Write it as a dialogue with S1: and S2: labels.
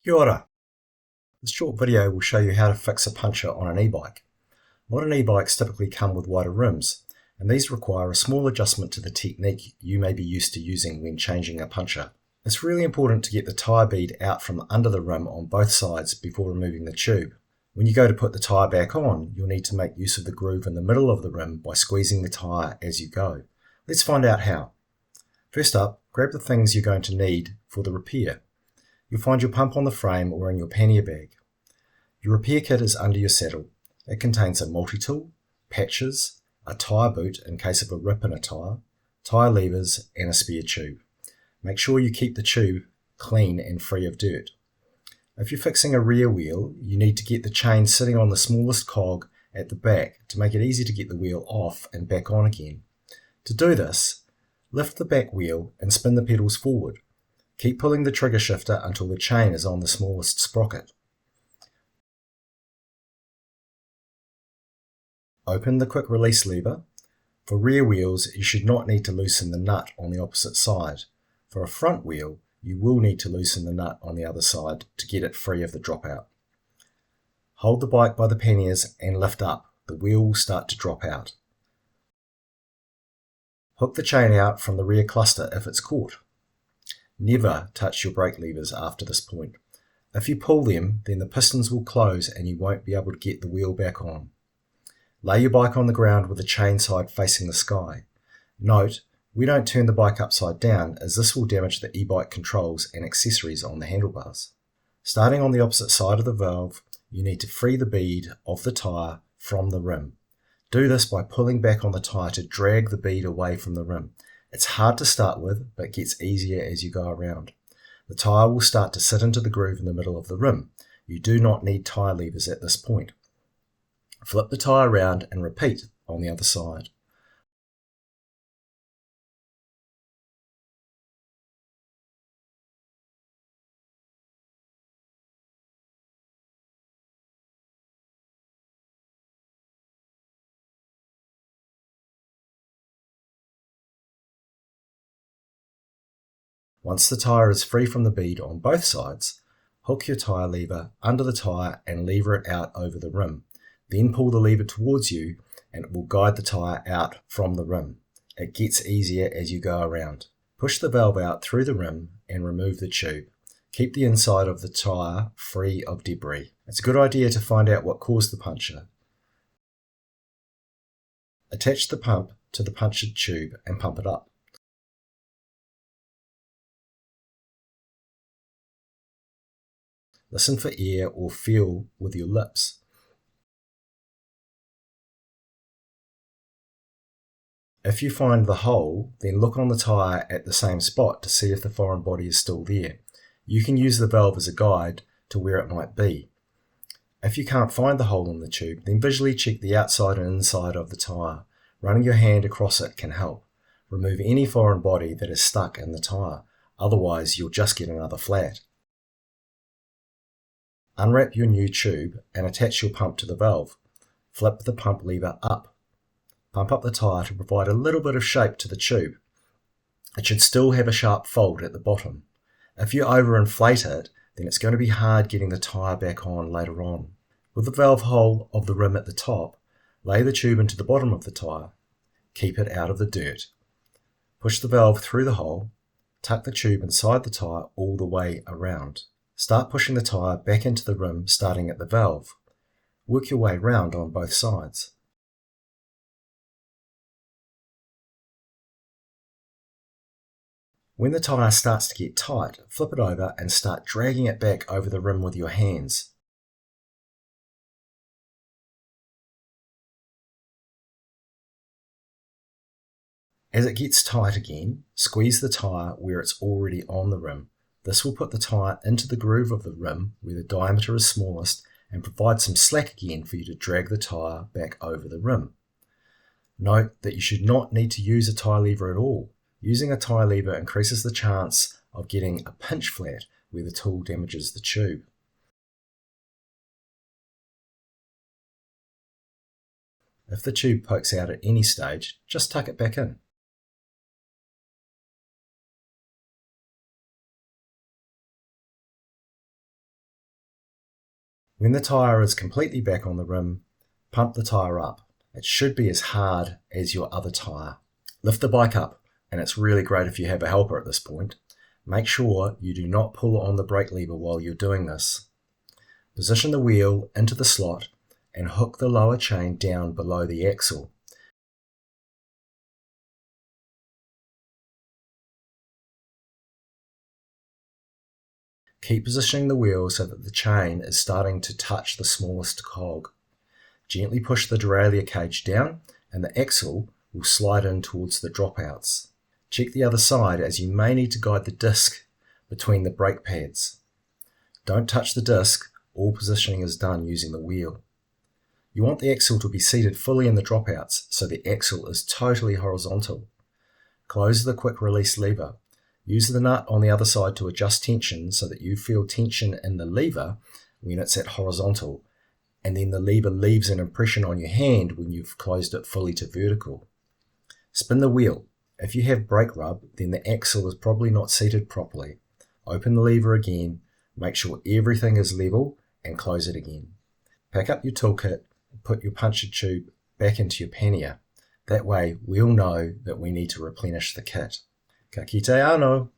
S1: Kia ora. This short video will show you how to fix a puncture on an e-bike. Modern e-bikes typically come with wider rims, and these require a small adjustment to the technique you may be used to using when changing a puncture. It's really important to get the tyre bead out from under the rim on both sides before removing the tube. When you go to put the tyre back on, you'll need to make use of the groove in the middle of the rim by squeezing the tyre as you go. Let's find out how. First up, grab the things you're going to need for the repair. You'll find your pump on the frame or in your pannier bag. Your repair kit is under your saddle. It contains a multi-tool, patches, a tyre boot in case of a rip in a tyre levers and a spare tube. Make sure you keep the tube clean and free of dirt. If you're fixing a rear wheel, you need to get the chain sitting on the smallest cog at the back to make it easy to get the wheel off and back on again. To do this, lift the back wheel and spin the pedals forward. Keep pulling the trigger shifter until the chain is on the smallest sprocket. Open the quick release lever. For rear wheels, you should not need to loosen the nut on the opposite side. For a front wheel, you will need to loosen the nut on the other side to get it free of the dropout. Hold the bike by the panniers and lift up. The wheel will start to drop out. Hook the chain out from the rear cluster if it's caught. Never touch your brake levers after this point. If you pull them, then the pistons will close and you won't be able to get the wheel back on. Lay your bike on the ground with the chain side facing the sky. Note, we don't turn the bike upside down as this will damage the e-bike controls and accessories on the handlebars. Starting on the opposite side of the valve, you need to free the bead of the tyre from the rim. Do this by pulling back on the tyre to drag the bead away from the rim. It's hard to start with, but gets easier as you go around. The tyre will start to sit into the groove in the middle of the rim. You do not need tyre levers at this point. Flip the tyre around and repeat on the other side. Once the tyre is free from the bead on both sides, hook your tyre lever under the tyre and lever it out over the rim. Then pull the lever towards you and it will guide the tyre out from the rim. It gets easier as you go around. Push the valve out through the rim and remove the tube. Keep the inside of the tyre free of debris. It's a good idea to find out what caused the puncture. Attach the pump to the punctured tube and pump it up. Listen for air or feel with your lips. If you find the hole, then look on the tyre at the same spot to see if the foreign body is still there. You can use the valve as a guide to where it might be. If you can't find the hole in the tube, then visually check the outside and inside of the tyre. Running your hand across it can help. Remove any foreign body that is stuck in the tyre, otherwise you'll just get another flat. Unwrap your new tube and attach your pump to the valve. Flip the pump lever up. Pump up the tyre to provide a little bit of shape to the tube. It should still have a sharp fold at the bottom. If you overinflate it, then it's going to be hard getting the tyre back on later on. With the valve hole of the rim at the top, lay the tube into the bottom of the tyre. Keep it out of the dirt. Push the valve through the hole. Tuck the tube inside the tyre all the way around. Start pushing the tyre back into the rim starting at the valve. Work your way round on both sides. When the tyre starts to get tight, flip it over and start dragging it back over the rim with your hands. As it gets tight again, squeeze the tyre where it's already on the rim. This will put the tyre into the groove of the rim where the diameter is smallest and provide some slack again for you to drag the tyre back over the rim. Note that you should not need to use a tyre lever at all. Using a tyre lever increases the chance of getting a pinch flat where the tool damages the tube. If the tube pokes out at any stage, just tuck it back in. When the tyre is completely back on the rim, pump the tyre up. It should be as hard as your other tyre. Lift the bike up, and it's really great if you have a helper at this point. Make sure you do not pull on the brake lever while you're doing this. Position the wheel into the slot and hook the lower chain down below the axle. Keep positioning the wheel so that the chain is starting to touch the smallest cog. Gently push the derailleur cage down and the axle will slide in towards the dropouts. Check the other side as you may need to guide the disc between the brake pads. Don't touch the disc, all positioning is done using the wheel. You want the axle to be seated fully in the dropouts so the axle is totally horizontal. Close the quick release lever. Use the nut on the other side to adjust tension so that you feel tension in the lever when it's at horizontal, and then the lever leaves an impression on your hand when you've closed it fully to vertical. Spin the wheel. If you have brake rub, then the axle is probably not seated properly. Open the lever again, make sure everything is level, and close it again. Pack up your toolkit and put your puncture tube back into your pannier. That way we'll know that we need to replenish the kit. Ka kite anō!